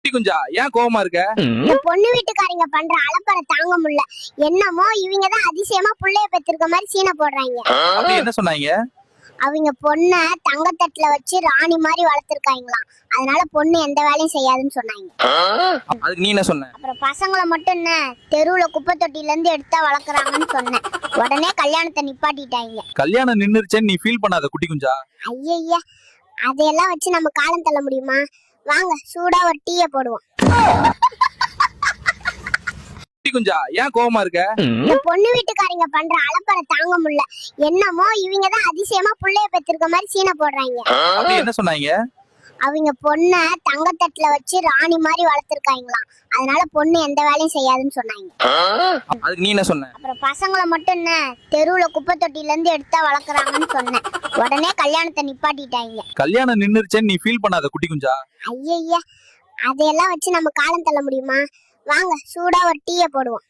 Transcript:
குட்டி குஞ்சா ஏன் கோவமா இருக்க? இந்த பொண்ணு வீட்டுக்காரங்க பண்ற அலப்பறை தாங்க முடியல. என்னமோ இவங்க தான் அதிசயமா புள்ளைய பெற்றிருக்க மாதிரி சீனை போடுறாங்க. அப்படி என்ன சொன்னாங்க? அவங்க பொண்ண தங்கத்தட்டுல வச்சு ராணி மாதிரி வளர்த்திருக்காங்களாம். அதனால பொண்ணு எந்த வேலையும் செய்யாதுன்னு சொன்னாங்க. அதுக்கு நீ என்ன சொன்ன? அப்புறம் பசங்களை மட்டும் என்ன தெருவுல குப்பை தொட்டில இருந்து எடுத்தா வளர்க்குறாங்கன்னு சொன்னேன். உடனே கல்யாணத்தை நிப்பாட்டிட்டாங்க. கல்யாணம் நின்னுருச்சேன்னு நீ ஃபீல் பண்ணாத குட்டி குஞ்சா. ஐயய்யா, அதையெல்லாம் வச்சு நம்ம காலம் தள்ள முடியுமா? வாங்க சூடா ஒரு டீய போடுவோம். குட்டி குஞ்சா ஏன் கோவமா இருக்க? இந்த பொண்ணு வீட்டுக்காரங்க பண்ற அலப்பறை தாங்க முடியல. என்னமோ இவங்க தான் அதிசயமா புள்ளைய பெற்றிருக்க மாதிரி சீனை போடுறாங்க. அப்படி என்ன சொன்னாங்க? அவங்க பொண்ண தங்கத்தட்டுல வச்சு ராணி மாதிரி வளர்த்திருக்காங்களாம். அதனால பொண்ணு எந்த வேலையும் செய்யாதுன்னு சொன்னாங்க. அதுக்கு நீ என்ன சொன்ன? அப்புறம் பசங்களை மட்டும் என்ன தெருவுல குப்பை தொட்டில இருந்து எடுத்தா வளர்க்குறாங்கன்னு சொன்னேன். உடனே கல்யாணத்தை நிப்பாட்டிட்டாங்க. கல்யாணம் நின்னுருச்சேன்னு நீ ஃபீல் பண்ணாத குட்டி குஞ்சா. ஐயய்யா, அதையெல்லாம் வச்சு நம்ம காலம் தள்ள முடியுமா? வாங்க சூடா ஒரு டீய போடுவோம்.